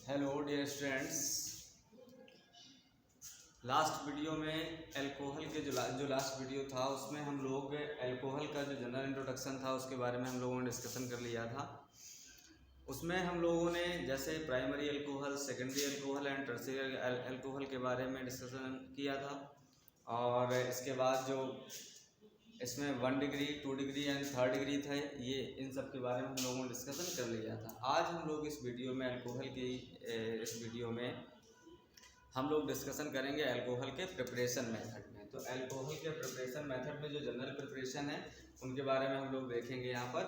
Hello dear students. Last video में alcohol के जो लास्ट वीडियो था उसमें हम लोग अल्कोहल का जो जनरल इंट्रोडक्शन था उसके बारे में हम लोगों ने डिस्कशन कर लिया था। उसमें हम लोगों ने जैसे primary alcohol, secondary alcohol and tertiary alcohol के बारे में डिस्कशन किया था। और इसके बाद जो इसमें 1 degree, 2 degree and 3rd degree थे, ये इन सब के बारे में हम लोगों ने डिस्कशन कर लिया था। आज हम लोग इस वीडियो में अल्कोहल की इस वीडियो में हम लोग डिस्कशन करेंगे अल्कोहल के प्रिपरेशन मेथड में। तो अल्कोहल के प्रिपरेशन मेथड में जो जनरल प्रिपरेशन है उनके बारे में हम लोग देखेंगे यहाँ पर।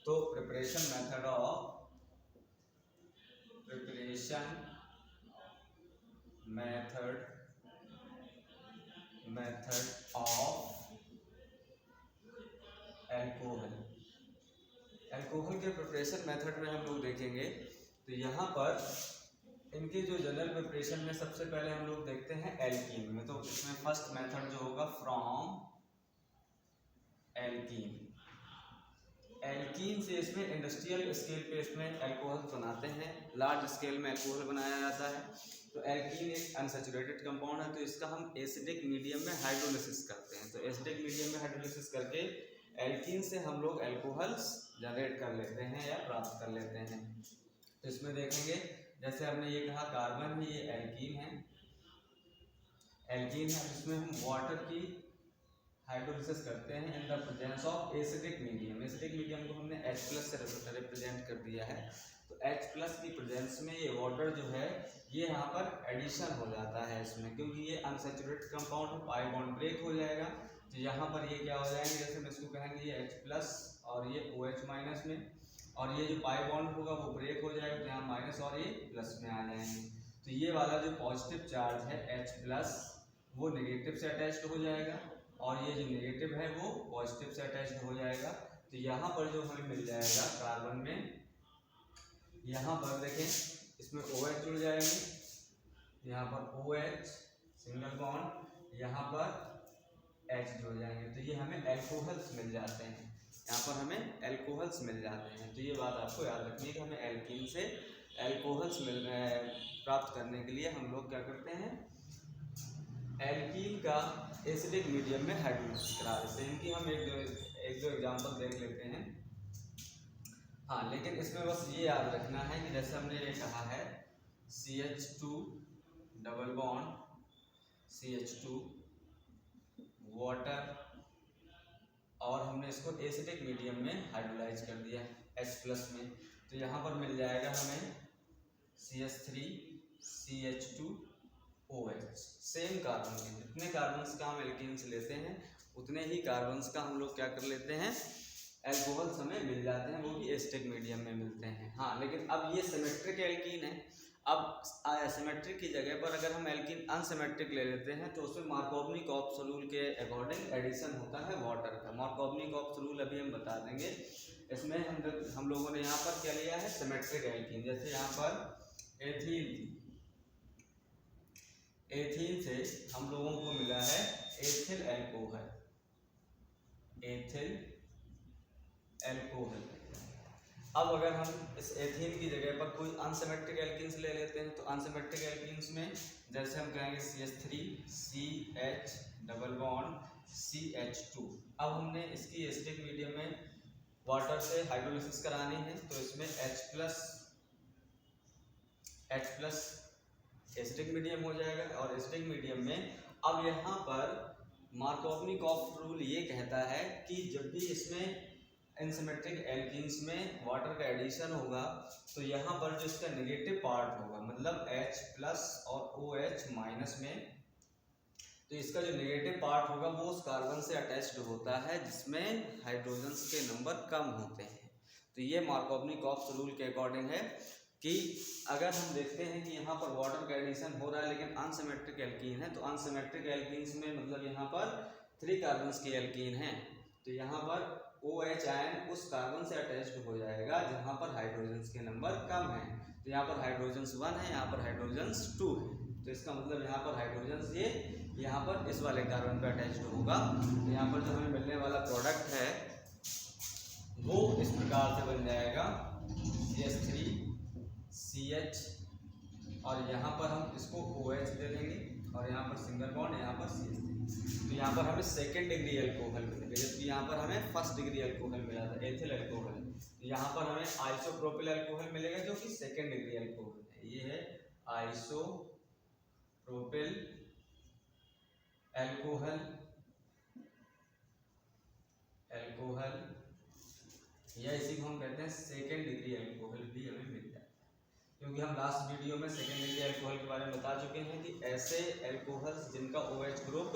तो प्रिपरेशन मेथड ऑफ अल्कोहल के प्रिपरेशन मेथड में हम लोग देखेंगे। तो यहाँ पर इनके जो जनरल प्रिपरेशन में सबसे पहले हम लोग देखते हैं एल्कीन में। तो इसमें फर्स्ट मेथड जो होगा फ्रॉम एल्कीन। एल्कीन से इसमें इंडस्ट्रियल स्केल पे इसमें अल्कोहल बनाते हैं, लार्ज स्केल में अल्कोहल बनाया जाता है। तो एल्कीन एक अनसैचुरेटेड कंपाउंड है, तो इसका हम एसिडिक मीडियम में हाइड्रोलिसिस करते हैं। तो एसिडिक मीडियम में हाइड्रोलिसिस करके एल्कीन से हम लोग अल्कोहल्स जनरेट कर लेते हैं या प्राप्त कर लेते हैं। तो इसमें देखेंगे जैसे हमने ये कहा कार्बन है, ये एल्कीन है। एल्कीन है, इसमें हम वाटर की हाइड्रोलिसिस करते हैं in the presence of acidic medium. Acidic medium को हमने H+ से रिप्रेजेंट कर दिया है। तो H+ की प्रेजेंस में ये वाटर जो है ये यहाँ पर एडिशन हो जाता है इसमें, क्योंकि ये अनसैचुरेटेड कंपाउंड है, पाई बॉन्ड ब्रेक हो जाएगा। तो यहाँ पर ये क्या हो जाएंगे, जैसे हम इसको कहेंगे ये H+ और ये OH- में, और ये जो पाई बॉन्ड होगा वो ब्रेक हो जाएगा, तो यहाँ माइनस और ये प्लस में आ जाएंगे। तो ये वाला जो पॉजिटिव चार्ज है H+ वो नेगेटिव से अटैच्ड हो जाएगा, और ये जो नेगेटिव है वो पॉजिटिव से अटैच्ड हो जाएगा। तो यहाँ पर जो हमें मिल जाएगा कार्बन में, यहाँ पर देखें इसमें OH जुड़ जाएंगे, यहाँ पर OH सिंगल बॉन्ड, यहाँ पर H जुड़ जाएंगे। तो ये हमें अल्कोहल्स मिल जाते हैं, यहाँ पर हमें अल्कोहल्स मिल जाते हैं। तो ये बात आपको याद रखनी है कि हमें एल्कीन से अल्कोहल्स प्राप्त करने के लिए हम लोग क्या करते हैं, एल्कीन का एसिडिक मीडियम में हाइड्रोलिसिस करा देते हैं। इनकी हम एक दो एग्जांपल देख लेते हैं। हाँ, लेकिन इसमें बस ये याद रखना है कि जैसे हमने ये कहा है CH2 double bond CH2 water, और हमने इसको एसिडिक मीडियम में हाइड्रोलाइज कर दिया H+ में। तो यहाँ पर मिल जाएगा हमें CH3 CH2 OH। Same carbon के जितने कार्बन्स का हम एल्कीन्स लेते हैं उतने ही कार्बन्स का हम लोग क्या कर लेते हैं, अल्कोहल्स हमें मिल जाते हैं, वो भी एसिडिक मीडियम में मिलते हैं। हाँ, लेकिन अब ये सिमेट्रिक एल्कीन है। अब सिमेट्रिक की जगह पर अगर हम एल्कीन अनसिमेट्रिक ले लेते हैं तो उसमें मार्कोवनिक-ऑप्स रूल के अकॉर्डिंग एडिशन होता है वाटर का। मार्कोवनिक-ऑप्स रूल अभी हम बता देंगे। इसमें हम लोगों ने यहाँ पर क्या लिया है, सिमेट्रिक एल्कीन। जैसे यहाँ पर एथीन से हम लोगों को मिला है एथिल अल्कोहल। अब अगर हम इस एथीन की जगह पर कोई अनसिमेट्रिक एल्कीन्स ले लेते हैं, तो अनसिमेट्रिक एल्कीन्स में जैसे हम कहेंगे CH3 CH double bond CH2। अब हमने इसकी एसिडिक मीडियम में वाटर से हाइड्रोलिसिस करानी है, तो इसमें H+ एसिडिक मीडियम हो जाएगा। और एसिडिक मीडियम में अब यहाँ पर मार्कोवनिक-ऑप्स रूल ये कहता है कि जब भी इसमें इनसिमेट्रिक एल्कीन्स में वाटर का एडिशन होगा तो यहाँ पर जो इसका नेगेटिव पार्ट होगा, मतलब H+ और OH- में, तो इसका जो नेगेटिव पार्ट होगा वो उस कार्बन से अटैच्ड होता है जिसमें हाइड्रोजन्स के नंबर कम होते हैं। तो ये मार्कोवनिक-ऑप्स रूल के अकॉर्डिंग है कि अगर हम देखते हैं कि यहाँ पर वाटर का एडिशन हो रहा है लेकिन अनसिमेट्रिक एल्कीन है, तो अनसिमेट्रिक एल्कीन्स में मतलब यहाँ पर 3 कार्बन्स की एल्कीन है, तो यहाँ पर OH आयन उस कार्बन से अटैच्ड हो जाएगा जहाँ पर हाइड्रोजन्स के नंबर कम हैं। तो यहाँ पर हाइड्रोजन्स 1 है, यहाँ पर हाइड्रोजन्स 2 है। तो इसका मतलब यहाँ पर हाइड्रोजन्स ये यहाँ पर इस वाले कार्बन पे अटैच्ड होगा। तो यहाँ पर जो हमें मिलने वाला प्रोडक्ट है वो इस प्रकार से बन जाएगा CH3 CH और यहाँ पर हम इसको OH दे देंगे और यहाँ पर सिंगल बॉन्ड, यहाँ पर CH3। तो यहाँ पर हमें सेकेंड डिग्री अल्कोहल मिलेगा, जबकि यहाँ पर हमें फर्स्ट डिग्री अल्कोहल मिला था, एथिल अल्कोहल। यहाँ पर हमें आइसोप्रोपिल अल्कोहल मिलेगा जो कि सेकेंड डिग्री अल्कोहल है। ये है आइसोप्रोपिल अल्कोहल, या इसी को हम कहते हैं सेकेंड डिग्री अल्कोहल भी हमें मिलता है, क्योंकि हम लास्ट वीडियो में सेकेंड डिग्री अल्कोहल के बारे में बता चुके हैं कि ऐसे अल्कोहल्स जिनका OH group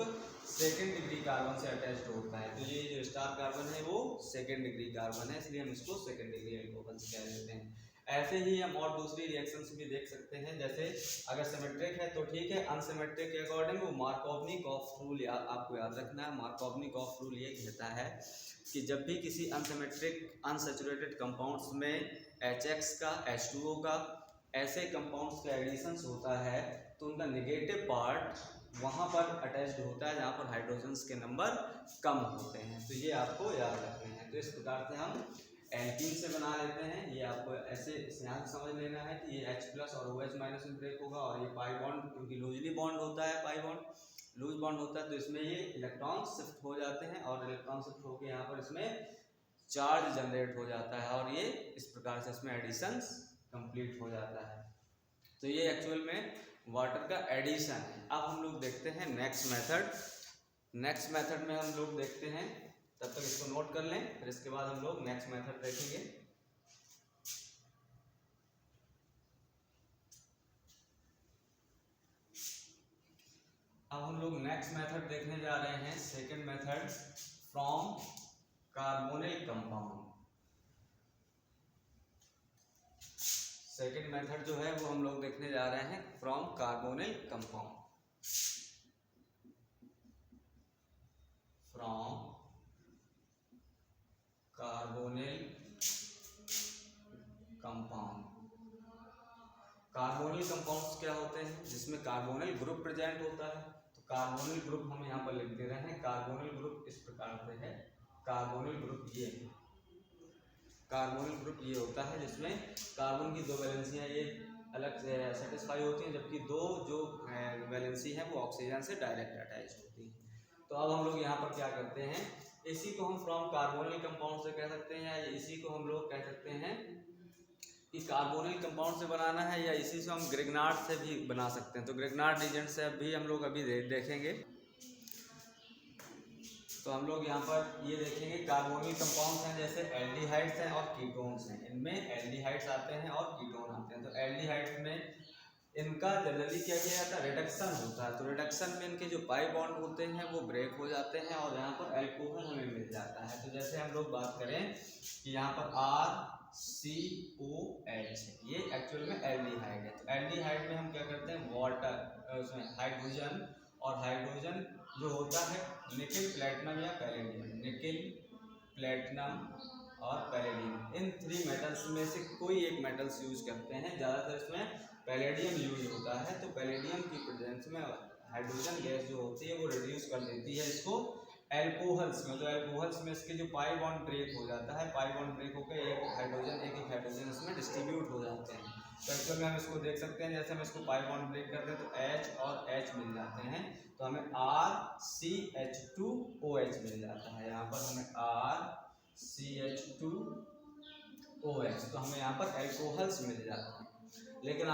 second degree carbon से अटैच्ड होता है। तो ये जो स्टार कार्बन है वो सेकेंड डिग्री कार्बन है, इसलिए हम इसको सेकेंड डिग्री अल्कोहल्स कह देते हैं। ऐसे ही हम और दूसरी रिएक्शंस भी देख सकते हैं, जैसे अगर सिमेट्रिक है तो ठीक है, अनसिमेट्रिक के अकॉर्डिंग वो मार्कोवनिक-ऑफ रूल आपको याद रखना है। मार्कोवनिक-ऑफ रूल ये कहता है कि जब भी किसी अनसिमेट्रिक अनसैचुरेटेड कंपाउंड्स में HX का, H2O का, ऐसे कंपाउंड्स का एडिशंस होता है तो उनका नेगेटिव पार्ट वहाँ पर अटैच्ड होता है जहाँ पर हाइड्रोजन्स के नंबर कम होते हैं। तो ये आपको याद रखने हैं। तो इस प्रकार से हम एल्कीन से बना लेते हैं। ये आपको ऐसे यहाँ से समझ लेना है कि ये H+ और OH- में ब्रेक होगा, और ये पाई बॉन्ड क्योंकि लूजली बॉन्ड होता है, पाई बॉन्ड लूज बॉन्ड होता है, तो इसमें ये इलेक्ट्रॉन शिफ्ट हो जाते हैं और इलेक्ट्रॉन शिफ्ट होकर यहाँ पर इसमें चार्ज जनरेट हो जाता है और ये इस प्रकार से इसमें एडिशंस कंप्लीट हो जाता है। तो ये एक्चुअल में वाटर का एडिशन है। अब हम लोग देखते हैं नेक्स्ट मेथड। नेक्स्ट मेथड में हम लोग देखते हैं, तब तक इसको नोट कर लें, फिर इसके बाद हम लोग नेक्स्ट मेथड देखेंगे। अब हम लोग नेक्स्ट मेथड देखने जा रहे हैं, second method from carbonyl compound. Second method जो है वो हम लोग देखने जा रहे हैं from carbonyl compound. From carbonyl compound. Carbonyl compounds क्या होते हैं? जिसमें कार्बोनिल ग्रुप प्रेजेंट होता है। तो कार्बोनिल ग्रुप हम यहाँ पर लिख दे रहे हैं। कार्बोनिल ग्रुप इस प्रकार से है। कार्बोनिल ग्रुप ये है। कार्बोनिल ग्रुप ये होता है जिसमें कार्बन की दो वैलेंसियाँ ये अलग से सेटिस्फाई होती हैं, जबकि दो जो वैलेंसी हैं वो ऑक्सीजन से डायरेक्ट अटैच होती हैं। तो अब हम लोग यहाँ पर क्या करते हैं, इसी को हम फ्रॉम कार्बोनिल कंपाउंड से कह सकते हैं, या इसी को हम लोग कह सकते हैं कि कार्बोनिल कंपाउंड से बनाना है, या इसी से हम ग्रिग्नार्ड से भी बना सकते हैं। तो ग्रिग्नार्ड एजेंट से भी हम लोग अभी देखेंगे। तो हम लोग यहाँ पर ये देखेंगे कार्बोनिल कंपाउंड्स हैं, जैसे एल्डिहाइड्स हैं और कीटोन्स हैं। इनमें एल्डिहाइड्स आते हैं और कीटोन आते हैं। तो एल्डिहाइड्स में इनका जनरली क्या किया जाता है, रिडक्शन होता है। तो रिडक्शन में इनके जो पाई बॉन्ड होते हैं वो ब्रेक हो जाते हैं और यहाँ पर अल्कोहल हमें मिल जाता है। तो जैसे हम लोग बात करें कि यहाँ पर RCOH, ये एक्चुअल में एल्डिहाइड है। तो एल्डिहाइड में हम क्या करते हैं, वाटर उसमें हाइड्रोजन, और हाइड्रोजन जो होता है निकिल, प्लेटिनम या पैलेडियम। निकिल, प्लेटिनम और पैलेडियम, इन 3 मेटल्स में से कोई एक मेटल्स यूज करते हैं। ज़्यादातर इसमें पैलेडियम यूज होता है। तो पैलेडियम की प्रेजेंस में हाइड्रोजन गैस जो होती है वो रिड्यूस कर देती है इसको एल्कोहल्स में। तो एल्कोहल्स में इसके जो पाई बॉन्ड ब्रेक हो जाता है, पाई बॉन्ड ब्रेक होकर एक हाइड्रोजन इसमें डिस्ट्रीब्यूट हो जाते हैं। तो एक्चुअल में हम इसको देख सकते हैं, जैसे हम इसको पाई बॉन्ड ब्रेक करते हैं तो H और H मिल जाते हैं, तो हमें RCH2OH मिल जाता है। यहाँ पर हमें RCH2OH, तो हमें यहाँ पर एल्कोहल्स मिल जाते हैं। लेकिन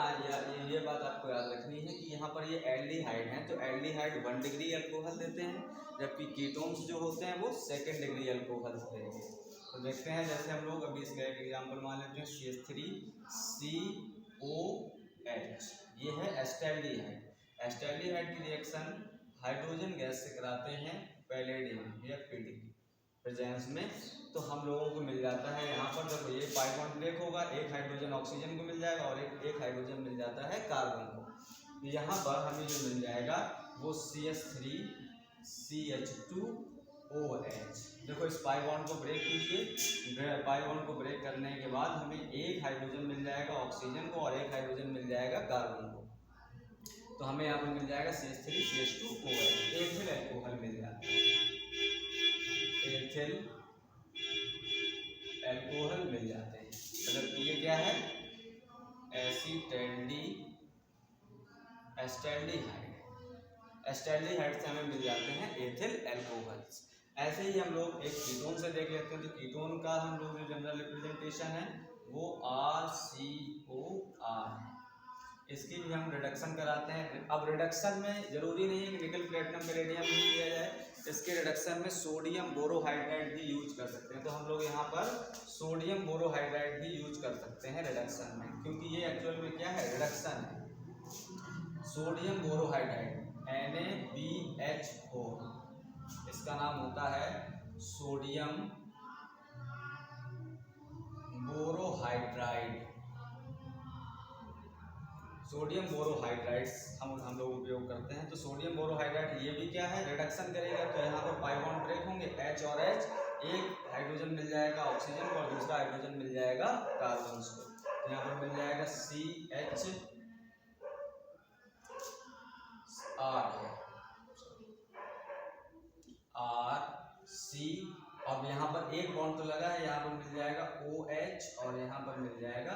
ये बात आपको याद रखनी है कि यहाँ पर ये एल्डिहाइड हैं, तो एल्डिहाइड 1 डिग्री अल्कोहल देते हैं, जबकि कीटोन्स जो होते हैं वो 2nd डिग्री अल्कोहल्स देंगे। तो देखते हैं, जैसे हम लोग अभी इसका एक एग्जाम्पल मान लेते हैं, CH3COH, ये है एस्टेल्डिहाइड। एस्टेल्डिहाइड की रिएक्शन हाइड्रोजन गैस से कराते हैं पैलेडियम या Pd प्रेजेंस में, तो हम लोगों को मिल जाता है यहाँ पर, जब ये पाई बॉन्ड ब्रेक होगा, एक हाइड्रोजन ऑक्सीजन को मिल जाएगा और एक हाइड्रोजन मिल जाता है कार्बन को। तो यहाँ पर हमें जो मिल जाएगा वो CH3CH2OH। देखो इस पाई बॉन्ड को ब्रेक कीजिए, पाई बॉन्ड को ब्रेक करने के बाद हमें एक हाइड्रोजन मिल जाएगा ऑक्सीजन को और एक हाइड्रोजन मिल जाएगा कार्बन को। तो हमें यहाँ पर मिल जाएगा CH3CH2OH, एथिल अल्कोहल मिल जाता है, एथिल अल्कोहल मिल जाते हैं। मतलब ये क्या है, एसिटैल्डिहाइड एस्टैल्डिहाइड से हमें मिल जाते हैं एथिल एल्कोहल्स। ऐसे ही हम लोग एक कीटोन से देख लेते हैं। तो कीटोन का हम लोग जो जनरल रिप्रेजेंटेशन है वो RCOR है। इसकी भी हम रिडक्शन कराते हैं। अब रिडक्शन में जरूरी नहीं है कि निकल प्लेटिनम पैलेडियम ही लिया जाए, इसके रिडक्शन में सोडियम बोरोहाइड्राइड भी यूज कर सकते हैं। तो हम लोग यहाँ पर सोडियम बोरोहाइड्राइड भी यूज कर सकते हैं रिडक्शन में, क्योंकि ये एक्चुअल में क्या है, रिडक्शन है। सोडियम बोरोहाइड्राइड NaBH4, इसका नाम होता है सोडियम बोरोहाइड्राइड। सोडियम बोरोहाइड्राइड्स हम लोग उपयोग करते हैं। तो सोडियम बोरोहाइड्राइड ये भी क्या है, रिडक्शन करेगा। तो यहाँ पर पाई बॉन्ड ब्रेक होंगे, H और H, एक हाइड्रोजन मिल जाएगा ऑक्सीजन को और दूसरा हाइड्रोजन मिल जाएगा कार्बन को। तो यहाँ पर मिल जाएगा CHR है RC, अब यहाँ पर एक बॉन्ड तो लगा है, यहाँ पर मिल जाएगा OH और यहाँ पर मिल जाएगा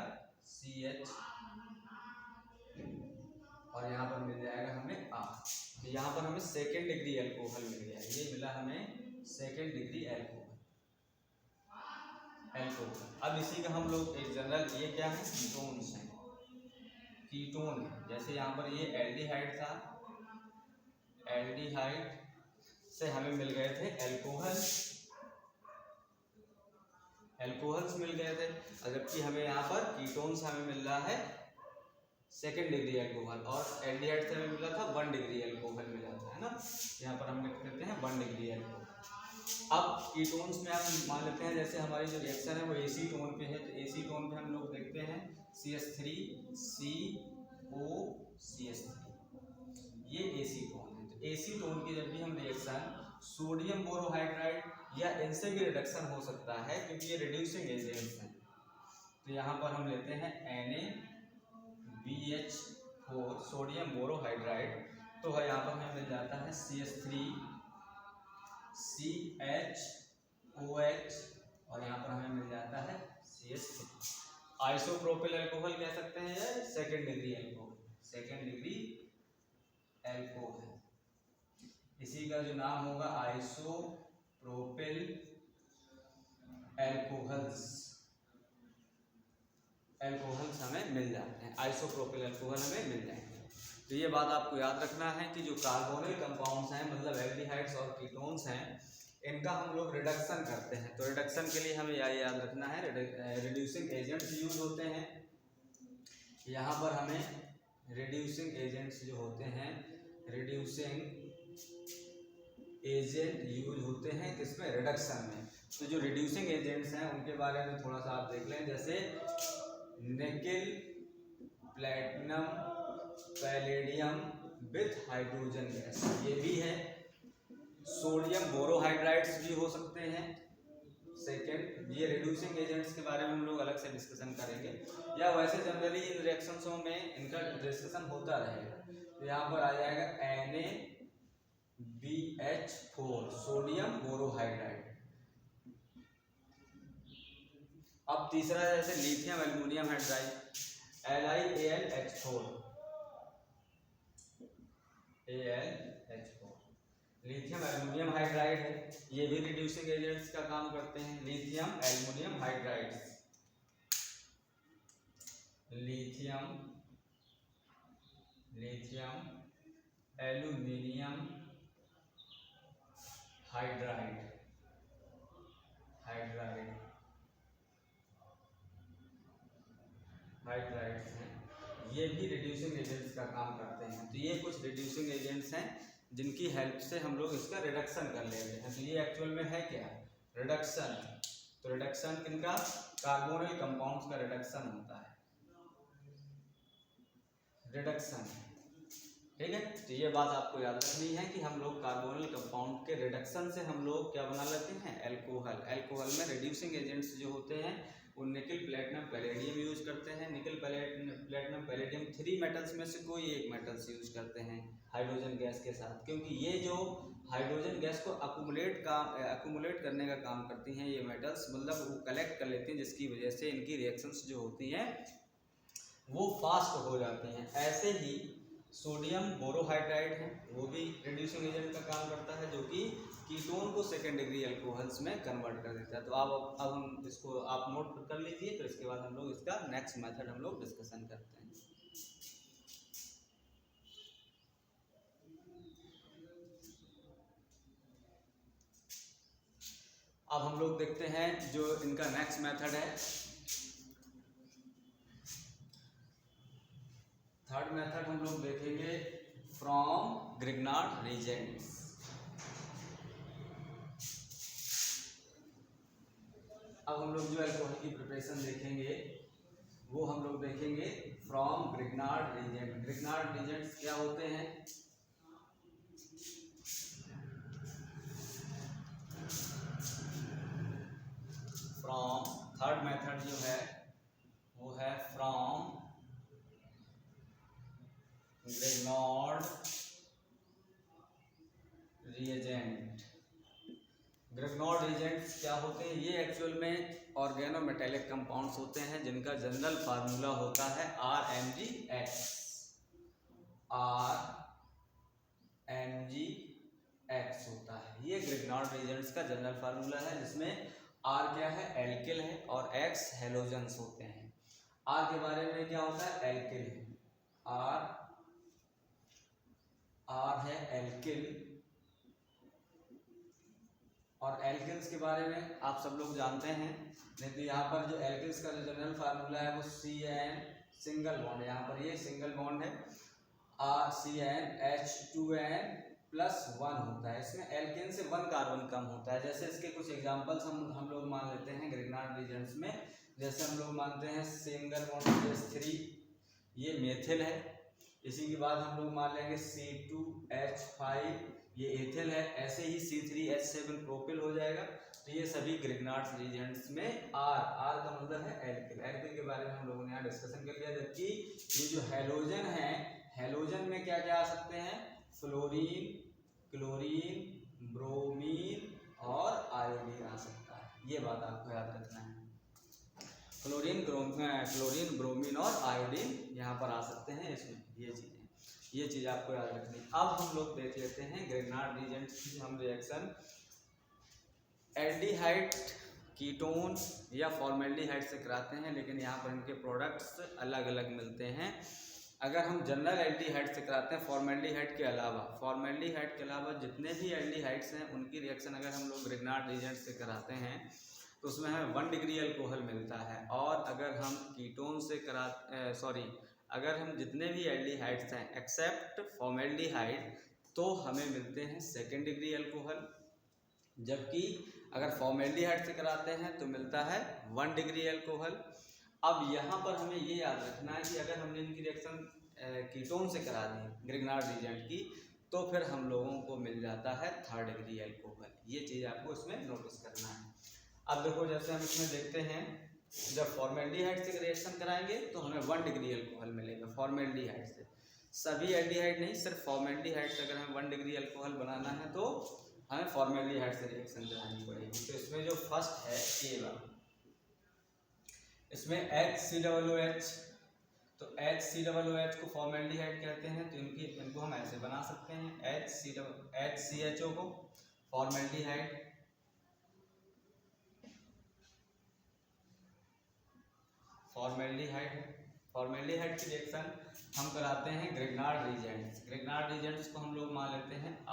CH और यहाँ पर मिल जाएगा हमें R। तो यहाँ पर हमें सेकेंड डिग्री एल्कोहल मिल गया। ये मिला हमें सेकेंड डिग्री एल्कोहल। अब इसी का हम लोग एक जनरल, ये क्या है, कीटोन्स हैं, कीटोन है। जैसे यहाँ पर ये एल्डिहाइड था, एल्डिहाइड से हमें मिल गए थे एल्कोहल्स मिल गए थे, जबकि हमें यहाँ पर कीटोन से हमें मिल रहा है सेकेंड डिग्री एल्कोहल, और एल्डिहाइड से हमें मिला था 1 डिग्री एल्कोहल मिला था, है ना। यहाँ पर हम लिख देते हैं 1 डिग्री एल्कोहल। अब कीटोन्स में हम मान लेते हैं, जैसे हमारी जो रिएक्शन है वो एसीटोन पे है, तो एसीटोन पे हम लोग देखते हैं CH3CO CH3, ये एसीटोन है। तो एसीटोन की जब भी हम रिएक्शन सोडियम बोरोहाइड्राइड या इनसे भी रिडक्शन हो सकता है, क्योंकि ये रिड्यूसिंग एजेंट्स हैं। तो यहाँ पर हम लेते हैं NaBH4 सोडियम बोरोहाइड्राइड, तो यहाँ पर हमें मिल जाता है CH3CHOH और यहाँ पर हमें मिल जाता है CH3। आइसोप्रोपिल अल्कोहल कह सकते हैं या second degree alcohol, second degree alcohol. इसी का जो नाम होगा आइसोप्रोपिल एल्कोहल्स हमें मिल जाते हैं, आइसोप्रोपिल एल्कोहल हमें मिल जाएंगे। तो ये बात आपको याद रखना है कि जो कार्बोनिल कंपाउंड्स हैं, मतलब एल्डिहाइड्स और कीटोन्स हैं, इनका हम लोग रिडक्शन करते हैं। तो रिडक्शन के लिए हमें याद रखना है, रिड्यूसिंग एजेंट्स यूज होते हैं। यहाँ पर हमें रिड्यूसिंग एजेंट्स जो होते हैं, रिड्यूसिंग एजेंट यूज होते हैं किसमें, रिडक्शन में। तो जो रिड्यूसिंग एजेंट्स हैं उनके बारे में थोड़ा सा आप देख लें, जैसे nickel platinum palladium with hydrogen gas, ये भी है। सोडियम बोरोहाइड्राइड्स भी हो सकते हैं। सेकेंड, ये रिड्यूसिंग एजेंट्स के बारे में हम लोग अलग से डिस्कशन करेंगे, या वैसे जनरली इन रिएक्शंसों में इनका डिस्कशन होता रहेगा। तो यहाँ पर आ जाएगा NaBH4 सोडियम बोरोहाइड्राइड। अब तीसरा जैसे lithium aluminium hydride LiAlH4 lithium aluminium hydride है, ये भी रिड्यूसिंग एजेंट्स का काम करते हैं। Lithium aluminium hydride, lithium aluminium hydride hydrides हैं, ये भी रिड्यूसिंग एजेंट्स का काम करते हैं। तो ये कुछ रिड्यूसिंग एजेंट्स हैं जिनकी हेल्प से हम लोग इसका रिडक्शन कर लेते हैं। तो ये एक्चुअल में है क्या, रिडक्शन। तो रिडक्शन किनका, कार्बोनिल कंपाउंड्स का रिडक्शन होता है, रिडक्शन, ठीक है। तो ये बात आपको याद रखनी है कि हम लोग कार्बोनिल कंपाउंड के रिडक्शन से हम लोग क्या बना लेते हैं, एल्कोहल। एल्कोहल में रिड्यूसिंग एजेंट्स जो होते हैं वो निकल प्लेटिनम पैलेडियम यूज करते हैं। निकल प्लेटिनम पैलेडियम 3 मेटल्स में से कोई एक मेटल्स यूज करते हैं हाइड्रोजन गैस के साथ, क्योंकि ये जो हाइड्रोजन गैस को अकुमुलेट करने का काम करती हैं ये मेटल्स, मतलब वो कलेक्ट कर लेती हैं, जिसकी वजह से इनकी रिएक्शंस जो होती हैं वो फास्ट हो जाती हैं। ऐसे ही सोडियम बोरोहाइड्राइड है, वो भी रिड्यूसिंग एजेंट का काम करता है, जो कि कीटोन को सेकेंड डिग्री अल्कोहल्स में कन्वर्ट कर देता है। तो अब हम इसको आप नोट कर लीजिए, फिर इसके बाद हम लोग इसका नेक्स्ट मेथड हम लोग डिस्कशन करते हैं। अब हम लोग देखते हैं जो इनका नेक्स्ट मेथड है। थर्ड मेथड हम लोग देखेंगे फ्रॉम ग्रिग्नार्ड रिएजेंट्स। अब हम लोग जो अल्कोहल की प्रिपरेशन देखेंगे वो हम लोग देखेंगे from Grignard reagent. Grignard reagents क्या होते हैं? फ्रॉम, थर्ड मेथड जो है वो है from Grignard reagent. Grignard reagents क्या होते हैं? ये एक्चुअल में ऑर्गेनोमेटेलिक कंपाउंड्स होते हैं जिनका जनरल फार्मूला होता है RMgX। RMgX होता है, ये ग्रिग्नार्ड रिएजेंट्स का जनरल फार्मूला है, जिसमें R क्या है? एल्किल है, और X हेलोजेंस होते हैं। R के बारे में क्या होता है? एल्किल है, R है एल्किल, और एल्किल्स के बारे में आप सब लोग जानते हैं। नहीं तो यहाँ पर जो एल्किल्स का जो जनरल फार्मूला है वो CN सिंगल बॉन्ड है, यहाँ पर ये सिंगल बॉन्ड है, RCnH2n+1 होता है। इसमें एल्केन से 1 कार्बन कम होता है। जैसे इसके कुछ एग्जांपल्स हम लोग मान लेते हैं ग्रिग्नार्ड रिएजेंट्स में। जैसे हम लोग मानते हैं सिंगल बॉन्ड CH3, ये मेथिल है। इसी के बाद हम लोग मान लेंगे C2H5, ये एथिल है। ऐसे ही C3H7 प्रोपिल हो जाएगा। तो ये सभी ग्रिग्नार्ड रिएजेंट्स में R का मतलब है एल्किल। एल्किल के बारे में हम लोगों ने यहाँ डिस्कशन कर लिया। जबकि ये जो हेलोजन है, हेलोजन में क्या क्या आ सकते हैं? फ्लोरीन, क्लोरीन, ब्रोमीन और आयोडीन आ सकता है। ये बात आपको याद रखना है। क्लोरीन, ब्रोमीन और आयोडीन यहाँ पर आ सकते हैं। इसमें ये चीज़ आपको याद रखनी है। अब हम लोग देख लेते हैं ग्रिग्नार्ड रिएजेंट्स की हम रिएक्शन एल्डिहाइड कीटोन या फॉर्मेल्डिहाइड से कराते हैं, लेकिन यहाँ पर इनके प्रोडक्ट्स अलग अलग मिलते हैं। अगर हम जनरल एल्डिहाइड से कराते हैं फॉर्मेल्डिहाइड के अलावा जितने भी एल्डिहाइड्स हैं उनकी रिएक्शन अगर हम लोग ग्रिग्नार्ड रिएजेंट से कराते हैं तो उसमें हमें 1 डिग्री अल्कोहल मिलता है। और अगर हम कीटोन से अगर हम जितने भी एल्डिहाइड्स हैं एक्सेप्ट फॉर्मेल्डिहाइड तो हमें मिलते हैं 2nd डिग्री अल्कोहल। जबकि अगर फॉर्मेल्डिहाइड से कराते हैं तो मिलता है 1 डिग्री अल्कोहल। अब यहाँ पर हमें ये याद रखना है कि अगर हमने इनकी रिएक्शन कीटोन से करा दी ग्रिग्नार्ड रिएजेंट की तो फिर हम लोगों को मिल जाता है 3rd डिग्री अल्कोहल। ये चीज़ आपको इसमें नोटिस करना है। अब देखो जैसे हम इसमें देखते हैं जब फॉर्मेल्डिहाइड से रिएक्शन कराएंगे तो हमें 1 डिग्री अल्कोहल मिलेगा फॉर्मेल्डिहाइड से। सभी एल्डिहाइड नहीं, सिर्फ फॉर्मेल्डिहाइड से अगर हमें 1 डिग्री अल्कोहल बनाना है तो हमें फॉर्मेल्डिहाइड से रिएक्शन करानी पड़ेगी। तो इसमें जो फर्स्ट है केला, इसमें HCOOH, तो HCOOH को फॉर्मेल्डिहाइड कहते हैं। तो इनको हम ऐसे बना सकते हैं HCHO को फॉर्मेल्डिहाइड, फॉर्मेल्डिहाइड की रिएक्शन हम कराते हैं ग्रिग्नार्ड रिएजेंट्स को हम लोग मान लेते हैं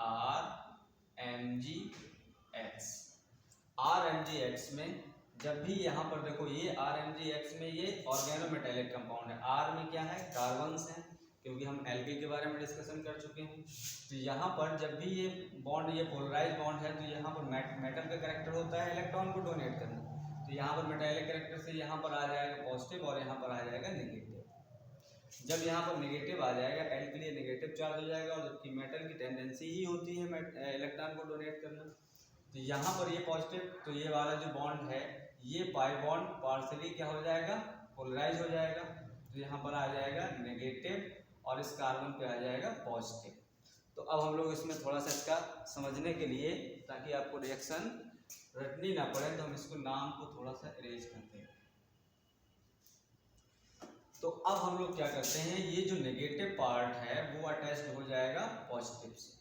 RMgX में जब भी यहाँ पर देखो ये RMgX में ये ऑर्गेनोमेटेलिक कंपाउंड है। R में क्या है? कार्बन्स हैं, क्योंकि हम एल्किल के बारे में डिस्कशन कर चुके हैं। तो यहाँ पर जब भी ये बॉन्ड ये पोलराइज बॉन्ड है तो यहाँ पर मेटल का कैरेक्टर होता है इलेक्ट्रॉन को डोनेट करना। तो यहाँ पर मेटालिक कैरेक्टर से यहाँ पर आ जाएगा पॉजिटिव और यहाँ पर आ जाएगा नेगेटिव। जब यहाँ पर नेगेटिव आ जाएगा एल के लिए नेगेटिव चार्ज हो जाएगा, और जबकि मेटल की टेंडेंसी ही होती है इलेक्ट्रॉन को डोनेट करना। तो यहाँ पर ये पॉजिटिव, तो ये वाला जो बॉन्ड है ये पाई बॉन्ड पार्शियली क्या हो जाएगा? पोलराइज हो जाएगा। तो यहाँ पर आ जाएगा नेगेटिव और इस कार्बन पे आ जाएगा पॉजिटिव। तो अब हम लोग इसमें थोड़ा सा इसका समझने के लिए, ताकि आपको रिएक्शन रटनी ना पड़े, तो हम इसको नाम को थोड़ा सा अरेंज करते हैं। तो अब हम लोग क्या करते हैं, ये जो नेगेटिव पार्ट है वो अटैच्ड हो जाएगा पॉजिटिव से,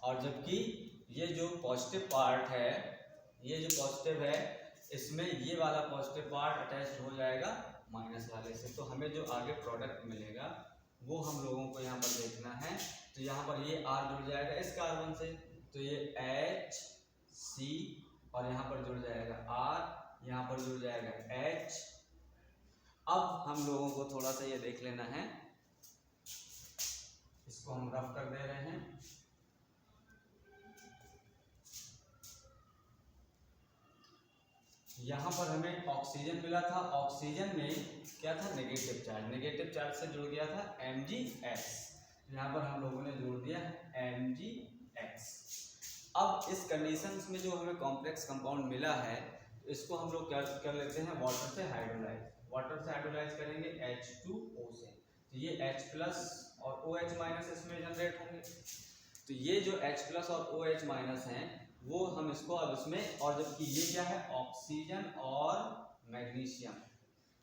और जबकि ये जो पॉजिटिव पार्ट है, ये जो पॉजिटिव है, इसमें ये वाला पॉजिटिव पार्ट अटैच्ड हो जाएगा माइनस वाले से। तो हमें जो आगे प्रोडक्ट मिलेगा वो हम लोगों को यहाँ पर देखना है। तो यहाँ पर ये R जुड़ जाएगा इस कार्बन से, तो ये H C और यहाँ पर जुड़ जाएगा R, यहाँ पर जुड़ जाएगा H। अब हम लोगों को थोड़ा सा ये देख लेना है, इसको हम रफ कर दे रहे हैं। यहाँ पर हमें ऑक्सीजन मिला था, ऑक्सीजन में क्या था, नेगेटिव चार्ज, नेगेटिव चार्ज से जुड़ गया था Mgx, यहाँ पर हम लोगों ने जोड़ दिया Mgx। अब इस कंडीशंस में जो हमें कॉम्प्लेक्स कंपाउंड मिला है, इसको हम लोग क्या कर लेते हैं, वाटर से हाइड्रोलाइज, वाटर से हाइड्रोलाइज करेंगे H2O से, तो ये H प्लस और OH माइनस इसमें जनरेट होंगे। तो ये जो H प्लस और OH माइनस हैं वो हम इसको अब इसमें, और जबकि ये क्या है, ऑक्सीजन और मैग्नीशियम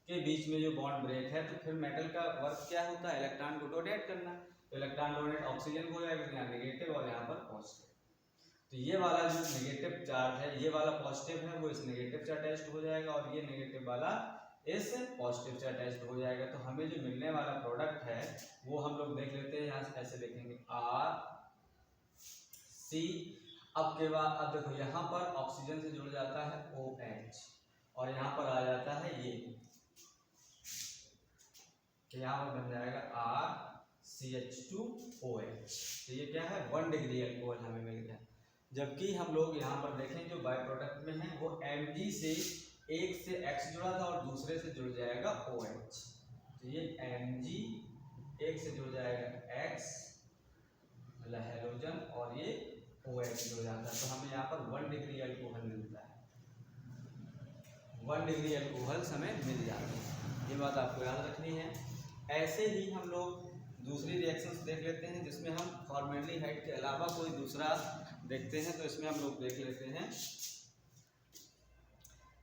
के बीच में जो बॉन्ड ब्रेक है, तो फिर मेटल का वर्क क्या होता है, इलेक्ट्रॉन को डोनेट करना। तो इलेक्ट्रॉन डोनेट ऑक्सीजन को हो जाएगा, यहाँ नेगेटिव और यहाँ पर पॉजिटिव। तो ये वाला जो नेगेटिव चार्ज है, ये वाला पॉजिटिव है, वो इस नेगेटिव से अटैच्ड हो जाएगा और ये नेगेटिव वाला इस पॉजिटिव से अटैच्ड हो जाएगा। तो हमें जो मिलने वाला प्रोडक्ट है वो हम लोग देख लेते हैं, यहाँ से ऐसे देखेंगे RC। अब के बाद अब देखो यहाँ पर ऑक्सीजन से जुड़ जाता है OH और यहाँ पर आ जाता है ये, तो यहाँ पर बन जाएगा RCH2OH। तो ये क्या है, 1 डिग्री अल्कोहल हमें मिल गया। जबकि हम लोग यहाँ पर देखें जो बाय प्रोडक्ट में है वो Mg से एक से X जुड़ा था और दूसरे से जुड़ जाएगा OH। तो ये Mg एक से जुड़ जाएगा X मतलब हेलोजन और ये OH जुड़ जाता है, तो हमें यहाँ पर 1 डिग्री अल्कोहल मिलता है, 1 डिग्री अल्कोहल हमें मिल जाता है। ये बात आपको याद रखनी है। ऐसे ही हम लोग दूसरी रिएक्शंस देख लेते हैं जिसमें हम फॉर्मेल्डिहाइड के अलावा कोई दूसरा देखते हैं। तो इसमें हम लोग देख लेते हैं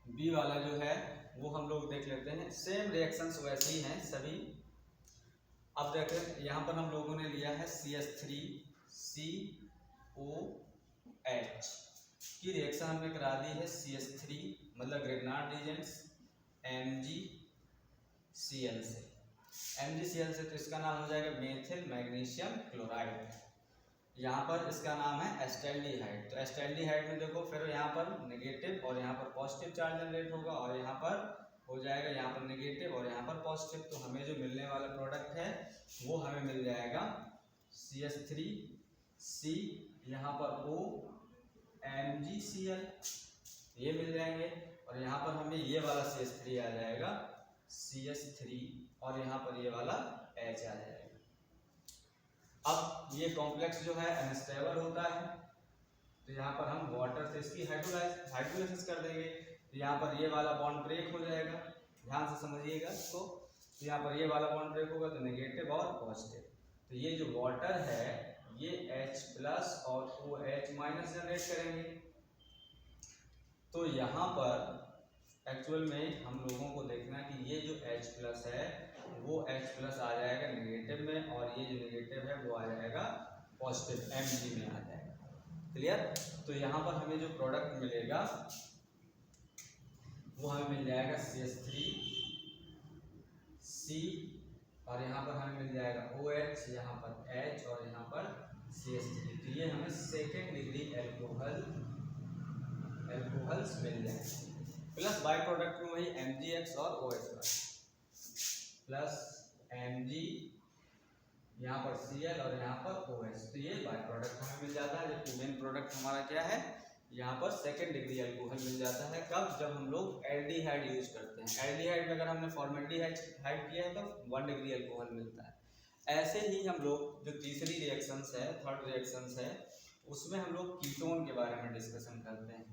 बी वाला जो है वो हम लोग देख लेते हैं। सेम रिएक्शंस वैसे ही हैं सभी। अब देखें यहाँ पर हम लोगों ने लिया है CH3COH की रिएक्शन हमने करा दी है CH3 मतलब ग्रिग्नार्ड रीजेंट्स MgCl से, MgCl से, तो इसका नाम हो जाएगा मेथिल मैग्नीशियम क्लोराइड। यहाँ पर इसका नाम है एस्टैल्डिहाइड। तो एस्टैल्डिहाइड में देखो फिर यहाँ पर नेगेटिव और यहाँ पर पॉजिटिव चार्ज जनरेट होगा और यहाँ पर हो जाएगा यहाँ पर नेगेटिव और यहाँ पर पॉजिटिव। तो हमें जो मिलने वाला प्रोडक्ट है वो हमें मिल जाएगा CH3C, यहाँ पर O MgCl ये मिल जाएंगे और यहाँ पर हमें ये वाला CH3 आ जाएगा CH3 और यहाँ पर ये वाला H आ जाएगा। अब ये कॉम्प्लेक्स जो है अनस्टेबल होता है, तो यहाँ पर हम वाटर से इसकी हाइड्रोलाइसिस कर देंगे। तो यहाँ पर ये वाला बॉन्ड ब्रेक हो जाएगा, ध्यान से समझिएगा इसको। तो यहाँ पर ये वाला बॉन्ड ब्रेक होगा तो नेगेटिव और पॉजिटिव। तो ये जो वाटर है ये H प्लस और OH माइनस जनरेट करेंगे। तो यहाँ पर एक्चुअल में हम लोगों को देखना कि ये जो H प्लस है वो H प्लस आ जाएगा नेगेटिव में और ये जो नेगेटिव है वो आ जाएगा पॉजिटिव Mg में आ जाएगा। क्लियर? तो यहाँ पर हमें जो प्रोडक्ट मिलेगा वो हमें मिल जाएगा CH3C और यहाँ पर हमें मिल जाएगा OH, यहाँ पर H और यहाँ पर CH3। तो ये हमें सेकेंड डिग्री एल्कोहल्स मिल जाएंगे। प्लस बाय प्रोडक्ट में वही MgX और OH प्लस Mg, यहाँ पर Cl और यहाँ पर OH। तो ये बाय प्रोडक्ट हमें मिल जाता है, जबकि मेन प्रोडक्ट हमारा क्या है, यहाँ पर सेकेंड डिग्री अल्कोहल मिल जाता है। कब? जब हम लोग एल्डिहाइड यूज करते हैं। एल्डिहाइड में अगर हमने फॉर्मेल्डिहाइड किया है तो 1 डिग्री अल्कोहल मिलता है। ऐसे ही हम लोग जो तीसरी रिएक्शंस है, थर्ड रिएक्शंस है, उसमें हम लोग कीटोन के बारे में डिस्कशन करते हैं।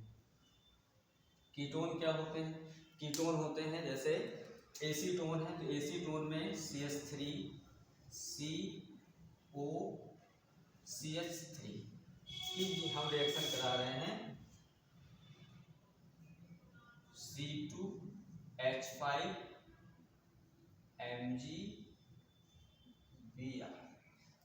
कीटोन क्या होते हैं? कीटोन होते हैं जैसे एसीटोन है, तो एसीटोन में CH3COCH3 की हम रिएक्शन करा रहे हैं C2H5 MgBr।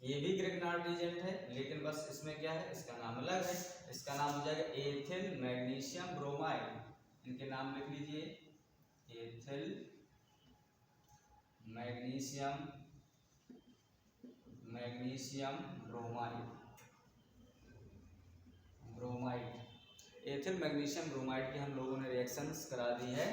ये भी ग्रिग्नार्ड रिएजेंट है, लेकिन बस इसमें क्या है, इसका नाम अलग है। इसका नाम हो जाएगा एथिल मैग्नीशियम ब्रोमाइड। इनके नाम लिख लीजिए, ethyl magnesium bromide. Ethyl magnesium bromide की हम लोगों ने रिएक्शंस करा दी है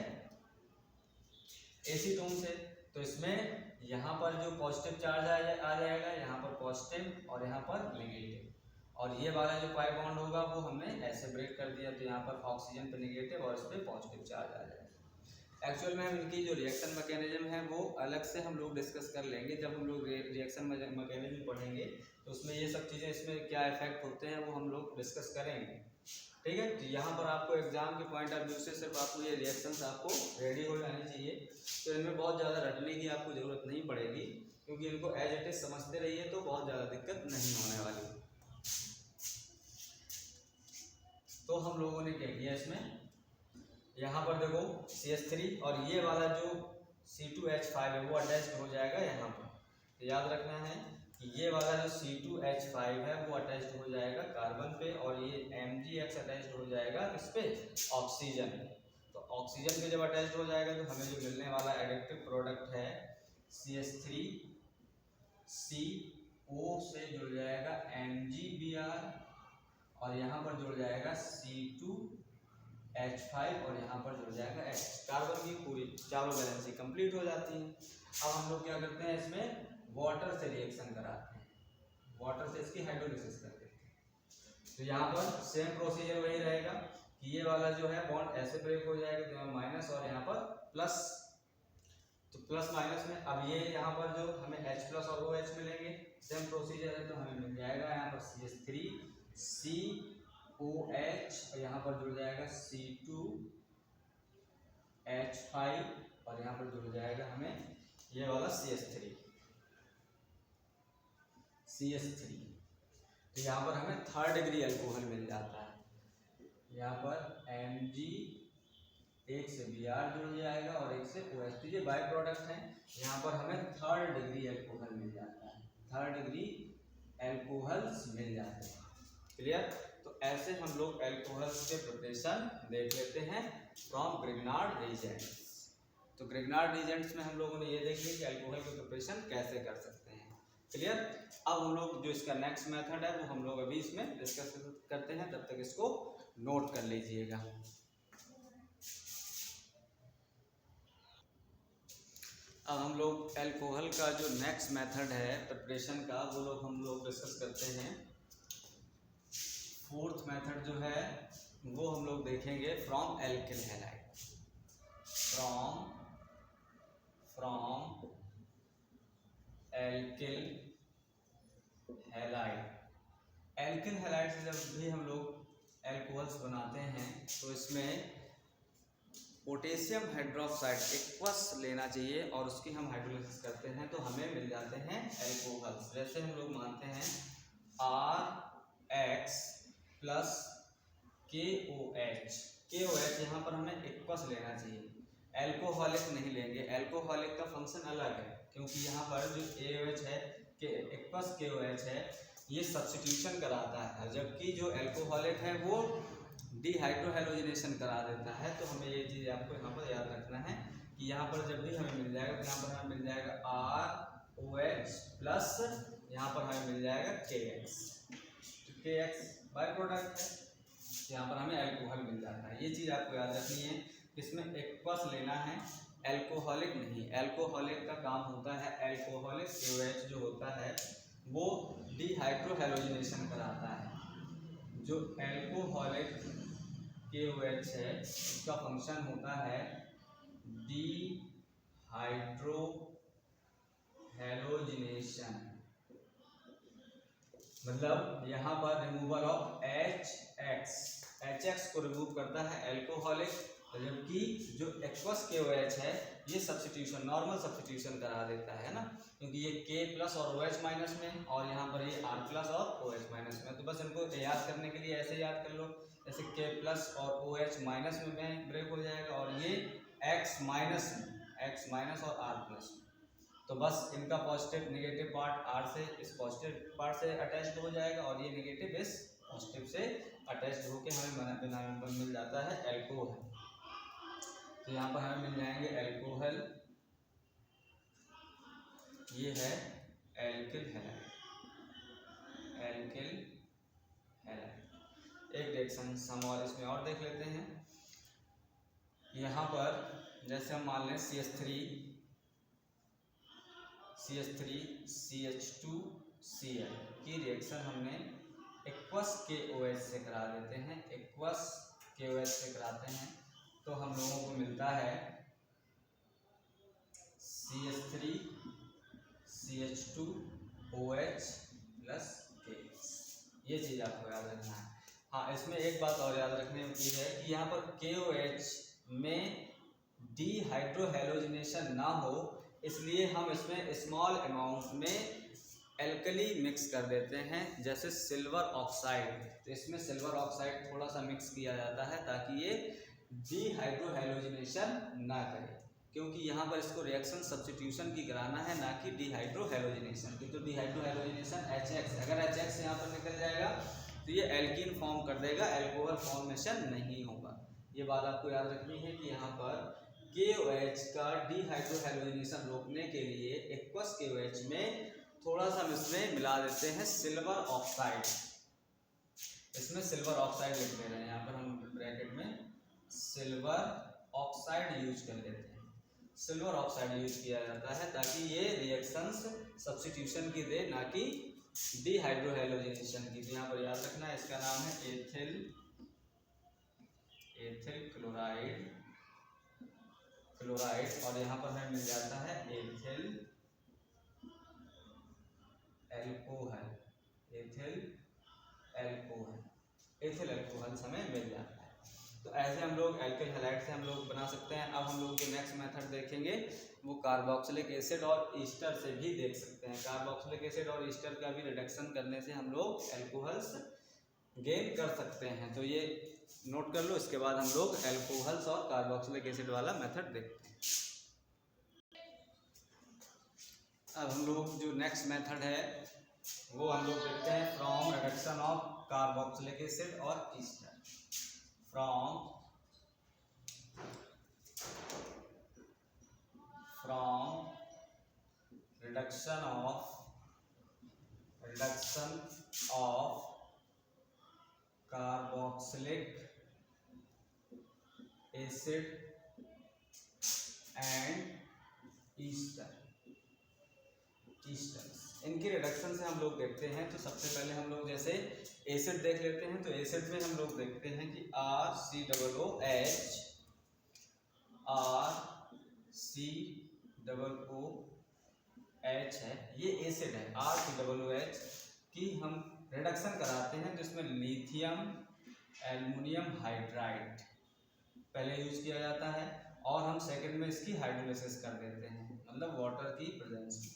एसीटोन से। तो इसमें यहाँ पर जो पॉजिटिव चार्ज आ जाएगा, यहाँ पर पॉजिटिव और यहाँ पर नेगेटिव, और ये वाला जो पाई बॉन्ड होगा वो हमने ऐसे ब्रेक कर दिया, तो यहाँ पर ऑक्सीजन पे नेगेटिव और इस पर पॉजिटिव चार्ज आ जाएगा। एक्चुअल में हम इनकी जो रिएक्शन मैकेनिज्म है वो अलग से हम लोग डिस्कस कर लेंगे। जब हम लोग रिएक्शन मैकेनिज्म पढ़ेंगे तो उसमें ये सब चीज़ें, इसमें क्या इफेक्ट होते हैं वो हम लोग डिस्कस करेंगे, ठीक है। तो यहाँ पर आपको एग्जाम के पॉइंट ऑफ व्यू से सिर्फ आपको ये रिएक्शंस आपको रेडी हो जानी चाहिए। तो इनमें बहुत ज़्यादा रटने की आपको ज़रूरत नहीं पड़ेगी, क्योंकि इनको एज इट इज समझते रहिए तो बहुत ज़्यादा दिक्कत नहीं होने वाली। तो हम लोगों ने क्या किया, इसमें यहाँ पर देखो CH3 और ये वाला जो C2H5 है वो अटैच्ड हो जाएगा यहाँ पर। तो याद रखना है कि ये वाला जो C2H5 है वो अटैच्ड हो जाएगा कार्बन पे, और ये MgX अटैच्ड हो जाएगा किस पे, ऑक्सीजन। तो ऑक्सीजन पे जब अटैच्ड हो जाएगा तो हमें जो मिलने वाला एडिक्टिव प्रोडक्ट है CH3CO से जुड़ जाएगा MgBr, और यहाँ पर जुड़ जाएगा C2H5 और यहाँ पर जुड़ जाएगा H। कार्बन की पूरी चारों वैलेंसी कंप्लीट हो जाती है। अब हम लोग क्या करते हैं, इसमें वाटर से रिएक्शन कराते हैं, वाटर से इसकी हाइड्रोलिसिस कर देते हैं। तो यहाँ पर सेम प्रोसीजर वही रहेगा कि ये वाला जो है बॉन्ड ऐसे ब्रेक हो जाएगा, तो यहाँ माइनस और यहाँ पर प्लस। तो प्लस माइनस में अब ये यहाँ पर जो हमें H प्लस और OH मिलेंगे, सेम प्रोसीजर है, तो हमें मिल जाएगा यहाँ पर CH3COH और यहाँ पर जुड़ जाएगा C2H5 और यहाँ पर जुड़ जाएगा हमें ये वाला CH3। तो यहाँ पर हमें थर्ड डिग्री अल्कोहल मिल जाता है। यहाँ पर Mg एक से Br जुड़ जाएगा और एक से OH, तो ये बाय प्रोडक्ट है। यहाँ पर हमें थर्ड डिग्री अल्कोहल मिल जाता है, थर्ड डिग्री एल्कोहल्स मिल जाते हैं। क्लियर। तो ऐसे हम लोग एल्कोहल्स के प्रिपरेशन देख लेते हैं फ्रॉम ग्रिग्नार्ड रिएजेंट्स। तो ग्रिग्नार्ड रिएजेंट्स में हम लोगों ने ये देख लिया कि अल्कोहल की प्रिपरेशन कैसे कर सकते हैं। क्लियर। अब हम लोग जो इसका नेक्स्ट मेथड है वो हम लोग अभी इसमें डिस्कस करते हैं, तब तक इसको नोट कर लीजिएगा। अब हम लोग अल्कोहल का जो नेक्स्ट मेथड है प्रिपरेशन का वो हम लोग डिस्कस करते हैं। फोर्थ मेथड जो है वो हम लोग देखेंगे from alkyl halide. From alkyl halide. Alkyl halide से जब भी हम लोग एल्कोहल्स बनाते हैं तो इसमें पोटेशियम हाइड्रोक्साइड एक्वस लेना चाहिए और उसकी हम हाइड्रोलिसिस करते हैं तो हमें मिल जाते हैं एल्कोहल्स। जैसे हम लोग मानते हैं RX प्लस KOH। यहाँ पर हमें एक्वस लेना चाहिए, एल्कोहलिक नहीं लेंगे। एल्कोहलिक का फंक्शन अलग है, क्योंकि यहाँ पर जो AOH है कि एक्वस KOH है ये सब्स्टिट्यूशन कराता है, जबकि जो एल्कोहलिक है वो डिहाइड्रोहेलोजिनेशन करा देता है। तो हमें ये चीज़ आपको यहाँ पर याद रखना है कि यहाँ पर जब भी हमें मिल जाएगा तो यहाँ पर हमें मिल जाएगा ROH प्लस यहाँ पर हमें मिल जाएगा KX। तो KX बाय प्रोडक्ट है, यहाँ पर हमें एल्कोहल मिल जाता है। ये चीज़ आपको याद रखनी है, इसमें एक्वस लेना है, एल्कोहलिक नहीं। एल्कोहलिक का काम होता है, एल्कोहलिक KOH जो होता है वो डिहाइड्रोहेलोजिनेशन कराता है। जो एल्कोहलिक KOH है उसका फंक्शन होता है डिहाइड्रोहेलोजिनेशन, मतलब यहाँ पर रिमूवल ऑफ HX को रिमूव करता है एल्कोहलिक, जबकि जो एक्वस KOH है ये सब्स्टिट्यूशन, नॉर्मल सब्स्टिट्यूशन करा देता है ना, क्योंकि ये K प्लस और OH माइनस में और यहाँ पर ये R प्लस और OH माइनस में। तो बस इनको याद करने के लिए ऐसे याद कर लो, जैसे K प्लस और OH माइनस में ब्रेक हो जाएगा और ये X माइनस और R प्लस। तो बस इनका पॉजिटिव नेगेटिव पार्ट R से इस पॉजिटिव पार्ट से अटैच्ड हो जाएगा और ये नेगेटिव इस पॉजिटिव से अटैच्ड होकर हमें बिना नंबर मिल जाता है एल्कोहल। तो यहाँ पर हमें मिल जाएंगे एल्कोहल, ये है एल्किल हैलाइड, एल्किल हैलाइड। एक रिएक्शन हम और इसमें और देख लेते हैं। यहाँ पर जैसे हम मान लें CH3 CH2Cl की रिएक्शन हमने एक्वस KOH से करा देते हैं, एक्वस KOH से कराते हैं तो हम लोगों को मिलता है CH3 CH2OH प्लस KH। ये चीज़ आपको याद रखना है। हाँ, इसमें एक बात और याद रखने की है कि यहाँ पर KOH में डिहाइड्रोहेलोजिनेशन ना हो, इसलिए हम इसमें स्मॉल अमाउंट में एल्कली मिक्स कर देते हैं, जैसे सिल्वर ऑक्साइड। तो इसमें सिल्वर ऑक्साइड थोड़ा सा मिक्स किया जाता है ताकि ये डिहाइड्रोहेलोजिनेशन ना करे, क्योंकि यहाँ पर इसको रिएक्शन सब्स्टिट्यूशन की कराना है, ना कि डिहाइड्रोहेलोजिनेशन की। तो डिहाइड्रोहेलोजिनेशन HX, अगर HX यहाँ पर निकल जाएगा तो ये एल्कीन फॉर्म कर देगा, एल्कोहल फॉर्मेशन नहीं होगा। ये बात आपको याद रखनी है कि यहाँ पर KOH का डिहाइड्रोहेलोजिनेशन रोकने के लिए एक्वस KOH में थोड़ा सा इसमें मिला देते हैं सिल्वर ऑक्साइड। इसमें सिल्वर ऑक्साइड लिख दे रहे हैं, यहाँ पर हम ब्रैकेट में सिल्वर ऑक्साइड यूज कर लेते हैं। सिल्वर ऑक्साइड यूज किया जाता है ताकि ये रिएक्शंस सब्स्टिट्यूशन की दे, ना कि डिहाइड्रोहेलोजिनेशन की। तो यहाँ पर याद रखना है, इसका नाम है एथिल क्लोराइड, और यहाँ पर हमें मिल जाता है एथिल एल्कोहल, एथिल एल्कोहल हमें मिल जाता है। तो ऐसे हम लोग एल्किल हैलाइड से हम लोग बना सकते हैं। अब हम लोग जो नेक्स्ट मेथड देखेंगे वो कार्बोक्सिलिक एसिड और ईस्टर से भी देख सकते हैं। कार्बोक्सिलिक एसिड और ईस्टर का भी रिडक्शन करने से हम लोग एल्कोहल्स गेन कर सकते हैं। तो ये नोट कर लो, इसके बाद हम लोग एल्कोहल्स और कार्बोक्सिलिक एसिड वाला मेथड देखते हैं। अब हम लोग जो नेक्स्ट मेथड है वो हम लोग देखते हैं from reduction of carboxylic acid और ester, from reduction of carboxylic acid and ester, इनकी रिडक्शन से हम लोग देखते हैं। तो सबसे पहले हम लोग जैसे एसिड देख लेते हैं, तो एसिड में हम लोग देखते हैं कि RCOOH है, ये एसिड है। RCOOH की हम रिडक्शन कराते हैं, जिसमें लिथियम एल्युमिनियम हाइड्राइड पहले यूज किया जाता है और हम सेकंड में इसकी हाइड्रोलिसिस कर देते हैं, मतलब वाटर की प्रेजेंस में।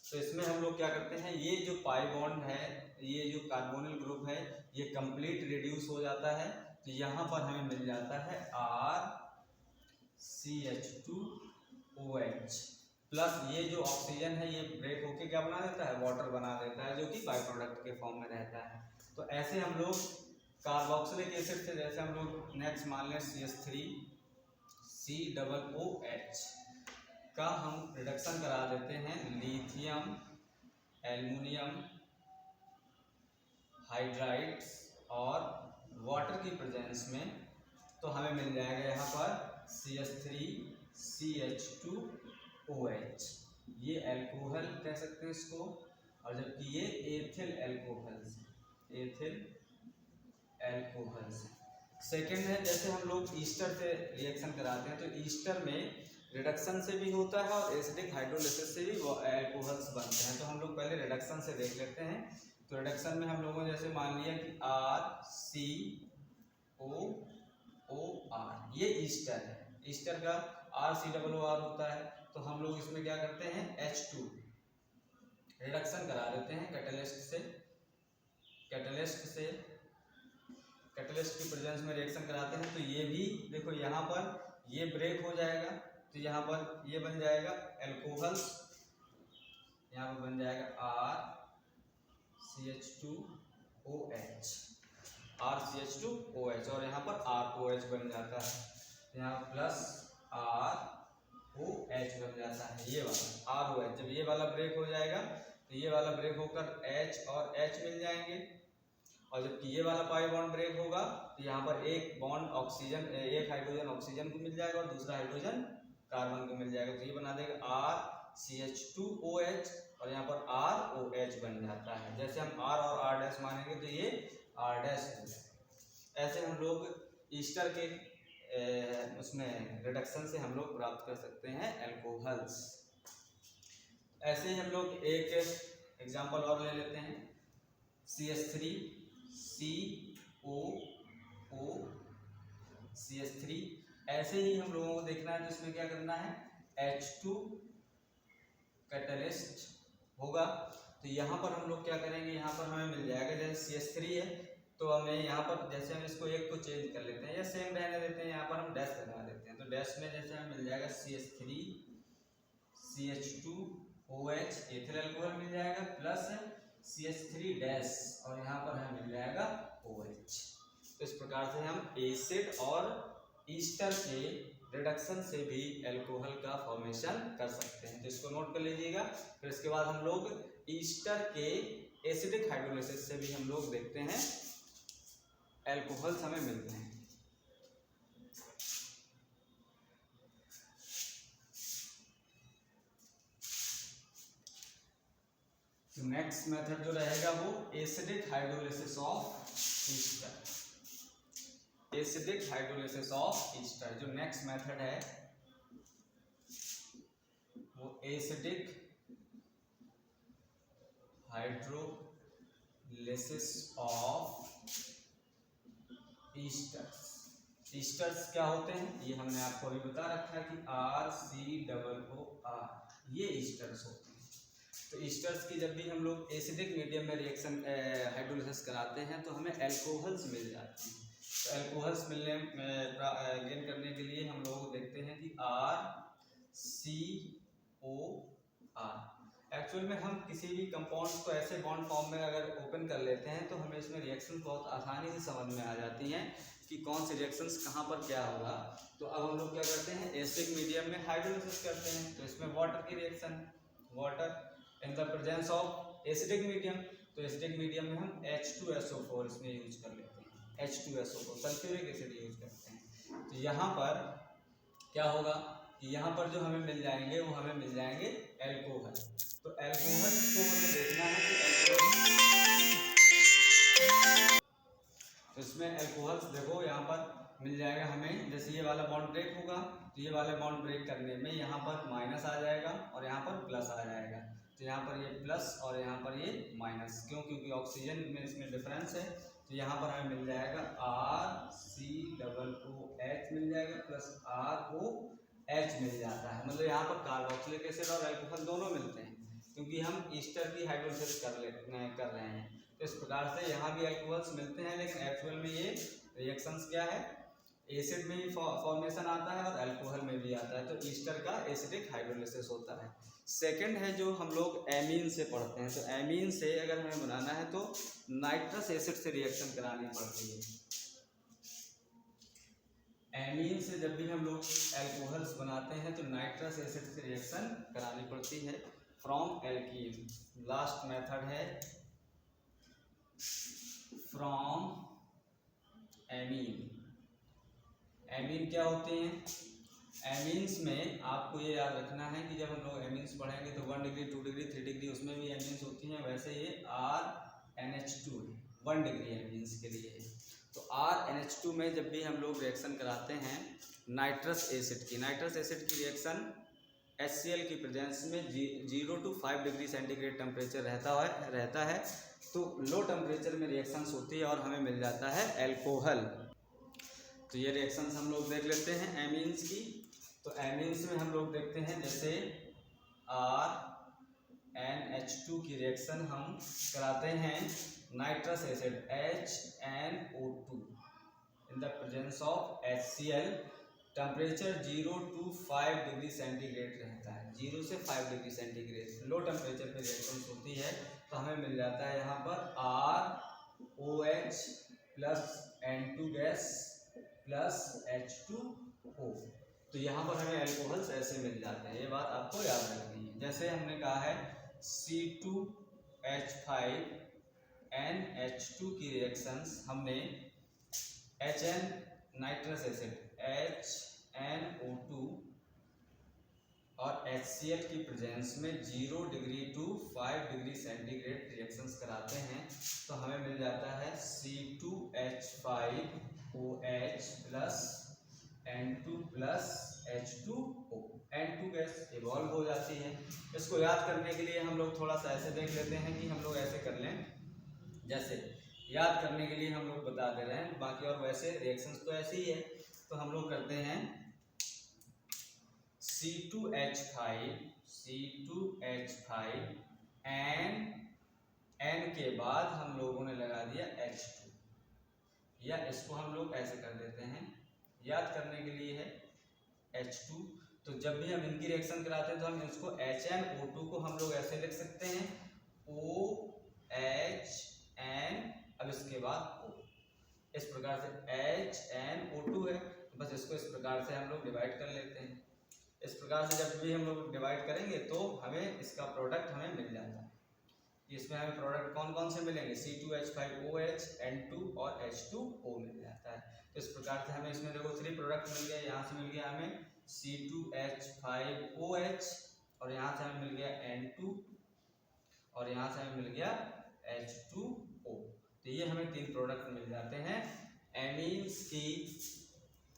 तो इसमें हम लोग क्या करते हैं, ये जो पाई बॉन्ड है, ये जो कार्बोनिल ग्रुप है, ये कंप्लीट रिड्यूस हो जाता है। तो यहाँ पर हमें मिल जाता है RCH2OH प्लस ये जो ऑक्सीजन है ये ब्रेक होके क्या बना देता है, वाटर बना देता है, जो कि बाई प्रोडक्ट के फॉर्म में रहता है। तो ऐसे हम लोग कार्बोक्सिलिक एसिड से जैसे हम लोग नेक्स्ट मान लें CH3COOH का हम रिडक्शन करा देते हैं लिथियम एल्युमिनियम हाइड्राइड्स और वाटर की प्रेजेंस में। तो हमें मिल जाएगा यहाँ पर CH3CH2OH, ये एल्कोहल कह सकते हैं इसको, और जबकि ये एथिल एल्कोहल्स। सेकेंड है, जैसे हम लोग ईस्टर से रिएक्शन कराते हैं, तो ईस्टर में रिडक्शन से भी होता है और एसिडिक हाइड्रोलिसिस से भी एल्कोहल्स बनते हैं। तो हम लोग पहले रिडक्शन से देख लेते हैं। तो रिडक्शन में हम लोगों ने जैसे मान लिया कि RCOOR, ये ईस्टर है, ईस्टर का RCOOR होता है। तो हम लोग इसमें क्या करते हैं, H2 रिडक्शन करा देते हैं कैटलिस्ट की प्रेजेंस में रिएक्शन कराते हैं। तो ये भी देखो यहाँ पर ये ब्रेक हो जाएगा, तो यहाँ पर ये बन जाएगा एल्कोहल्स यहाँ पर बन जाएगा RCH2OH, RCH2OH, और यहाँ पर ROH बन जाता है, यहाँ प्लस ROH बन जाता है, ये वाला ROH। जब ये वाला ब्रेक हो जाएगा तो ये वाला ब्रेक होकर H और H मिल जाएंगे, और जबकि ये वाला पाई बॉन्ड ब्रेक होगा तो यहाँ पर एक बॉन्ड ऑक्सीजन, एक हाइड्रोजन ऑक्सीजन को मिल जाएगा और दूसरा हाइड्रोजन कार्बन को मिल जाएगा, तो ये बना देगा RCH2OH, और यहाँ पर ROH बन जाता है। जैसे हम R और R डैश मानेंगे तो ये R डैश हो जाएगा। ऐसे हम लोग ईस्टर के उसमें रिडक्शन से हम लोग प्राप्त कर सकते हैं एल्कोहल्स। ऐसे ही हम लोग एक एग्जांपल और ले लेते हैं, CH3COO CH3। ऐसे ही हम लोगों को देखना है तो इसमें क्या करना है, H2 कैटलिस्ट होगा, तो यहाँ पर हम लोग क्या करेंगे, यहाँ पर हमें मिल जाएगा जैसे CH3 है तो हमें यहाँ पर जैसे हम इसको एक को चेंज कर लेते हैं या सेम रहने देते हैं, यहाँ पर हम डैश लगा देते हैं, तो डैश में जैसे हमें मिल जाएगा CH3 CH2OH एथिल अल्कोहल मिल जाएगा, प्लस CH3 डैश, और यहाँ पर हमें मिल जाएगा OH। तो इस प्रकार से हम एसिड और ईस्टर के रिडक्शन से भी एल्कोहल का फॉर्मेशन कर सकते हैं, तो इसको नोट कर लीजिएगा। फिर इसके बाद हम लोग ईस्टर के एसिडिक हाइड्रोलिसिस से भी हम लोग देखते हैं एल्कोहल्स हमें मिलते हैं। तो नेक्स्ट मेथड जो रहेगा वो acidic hydrolysis of Easter, acidic hydrolysis of Easter. जो नेक्स्ट मेथड है वो acidic hydrolysis of esters. Esters क्या होते हैं ये हमने आपको अभी बता रखा है कि RCOOR, ये ईस्टर्स होते हैं। तो ईस्टर्स की जब भी हम लोग एसिडिक मीडियम में रिएक्शन हाइड्रोलिसिस कराते हैं तो हमें एल्कोहल्स मिल जाते हैं। तो एल्कोहल्स मिलने गेन करने के लिए हम लोग देखते हैं कि RCOR। एक्चुअल में हम किसी भी कंपाउंड को ऐसे बॉन्ड फॉर्म में अगर ओपन कर लेते हैं तो हमें इसमें रिएक्शन बहुत आसानी से समझ में आ जाती हैं कि कौन सी रिएक्शंस कहाँ पर क्या होगा। तो अब हम लोग क्या करते हैं, एसिडिक मीडियम में हाइड्रोलिसिस करते हैं, तो इसमें वाटर की reaction, water in the presence of acidic medium, तो एसिडिक मीडियम में हम H2SO4 इसमें यूज कर लेते हैं, H2SO4 सल्फ्यूरिक एसिड यूज करते हैं। तो यहाँ पर क्या होगा कि यहाँ पर जो हमें मिल जाएंगे वो हमें मिल जाएंगे एल्कोहल। तो एल्कोहल को हमें देखना है कि तो इसमें एल्कोहल्स देखो यहाँ पर मिल जाएगा हमें, जैसे ये वाला बॉन्ड ब्रेक होगा तो ये वाला बॉन्ड ब्रेक करने में यहाँ पर माइनस आ जाएगा और यहाँ पर प्लस आ जाएगा, तो यहाँ पर ये प्लस और यहाँ पर ये माइनस, क्यों, क्योंकि ऑक्सीजन में इसमें डिफरेंस है। तो यहाँ पर हमें मिल जाएगा RCOOH मिल जाएगा प्लस ROH मिल जाता है, मतलब यहाँ पर कार्बोक्सिलिक एसिड और एल्कोहल दोनों मिलते हैं क्योंकि हम ईस्टर की हाइड्रोलिसिस कर रहे हैं। तो इस प्रकार से यहाँ भी एल्कोहल्स मिलते हैं, लेकिन एक्चुअल में ये रिएक्शंस क्या है, एसिड में भी फॉर्मेशन आता है और अल्कोहल में भी आता है। तो ईस्टर का एसिडिक हाइड्रोलिसिस होता है। सेकंड है जो हम लोग एमीन से पढ़ते हैं, तो एमीन से अगर हमें बनाना है तो नाइट्रस एसिड से रिएक्शन करानी पड़ती है। एमीन से जब भी हम लोग एल्कोहल्स बनाते हैं तो नाइट्रस एसिड से रिएक्शन करानी पड़ती है फ्रॉम एल्कीन। लास्ट मेथड है फ्रॉम एमीन। एमीन क्या होते हैं, एमीन्स में आपको ये याद रखना है कि जब हम लोग एमीन्स पढ़ेंगे तो 1 डिग्री 2 डिग्री 3 डिग्री उसमें भी एमीन्स होती हैं, वैसे ये RNH2 1 डिग्री एमीन्स के लिए है। तो RNH2 में जब भी हम लोग रिएक्शन कराते हैं नाइट्रस एसिड की रिएक्शन HCl की प्रेजेंस में 0 to 5 डिग्री सेंटीग्रेड टेम्परेचर रहता है। तो लो टेम्परेचर में रिएक्शंस होती है और हमें मिल जाता है एल्कोहल। तो ये रिएक्शंस हम लोग देख लेते हैं एमीन्स की। तो एमीन्स में हम लोग देखते हैं जैसे RNH2 की रिएक्शन हम कराते हैं nitrous acid HNO2 in the presence of HCl temperature 0 to 5 degree centigrade रहता है, 0 से 5 डिग्री सेंटीग्रेड लो टेम्परेचर पे रिएक्शन होती है। तो हमें मिल जाता है यहाँ पर ROH plus N2 gas plus H2O। तो यहाँ पर हमें अल्कोहल्स ऐसे मिल जाते हैं, ये बात आपको याद रखनी है। जैसे हमने कहा है C2H5NH2 की रिएक्शंस हमने HN नाइट्रस एसिड HNO2 और HCl की प्रेजेंस में 0 degree to 5 degree centigrade reactions कराते हैं। तो हमें मिल जाता है C2H5OH plus N2 plus H2O। N2 gas evolve हो जाती है। इसको याद करने के लिए हम लोग थोड़ा सा ऐसे देख लेते हैं कि हम लोग ऐसे कर लें, जैसे याद करने के लिए हम लोग बता दे रहे हैं, बाकी और वैसे रिएक्शंस तो ऐसे ही है। तो हम लोग करते हैं C2H5 N के बाद हम लोगों ने लगा दिया H2, या इसको हम लोग ऐसे कर देते हैं, याद करने के लिए है H2। तो जब भी हम इनकी रिएक्शन कराते हैं तो हम इसको HNO2 को हम लोग ऐसे लिख सकते हैं OHN, अब इसके बाद O। इस प्रकार से HNO2 है, तो बस इसको इस प्रकार से हम लोग डिवाइड कर लेते हैं। इस प्रकार से जब भी हम लोग डिवाइड करेंगे तो हमें इसका प्रोडक्ट हमें मिल जाता है। इसमें हमें प्रोडक्ट कौन कौन से मिलेंगे, C2H5OH, N2 और H2O मिल जाता है। तो इस प्रकार से हमें इसमें देखो 3 प्रोडक्ट मिल गए। यहाँ से मिल गया हमें C2H5OH और यहाँ से हमें मिल गया N2 और यहाँ से हमें मिल गया H2O। तो ये हमें 3 प्रोडक्ट मिल जाते हैं। एमीन्स की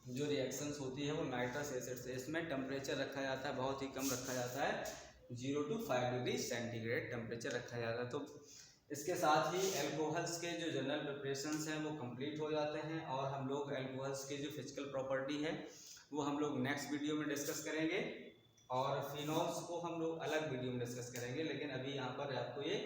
जो रिएक्शंस होती है वो नाइट्रस एसिड से, इसमें टेम्परेचर रखा जाता है, बहुत ही कम रखा जाता है, 0 to 5 डिग्री सेंटीग्रेड टेम्परेचर रखा जाता है। तो इसके साथ ही अल्कोहल्स के जो जनरल प्रिपरेशंस हैं वो कंप्लीट हो जाते हैं, और हम लोग अल्कोहल्स की जो फिजिकल प्रॉपर्टी है वो हम लोग नेक्स्ट वीडियो में डिस्कस करेंगे, और फिनॉल्स को हम लोग अलग वीडियो में डिस्कस करेंगे। लेकिन अभी यहाँ पर आपको ये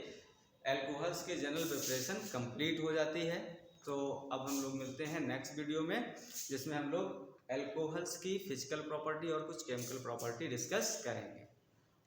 अल्कोहल्स के जनरल प्रिपरेशन कंप्लीट हो जाती है। तो अब हम लोग मिलते हैं नेक्स्ट वीडियो में, जिसमें हम लोग अल्कोहल्स की फिजिकल प्रॉपर्टी और कुछ केमिकल प्रॉपर्टी डिस्कस करेंगे।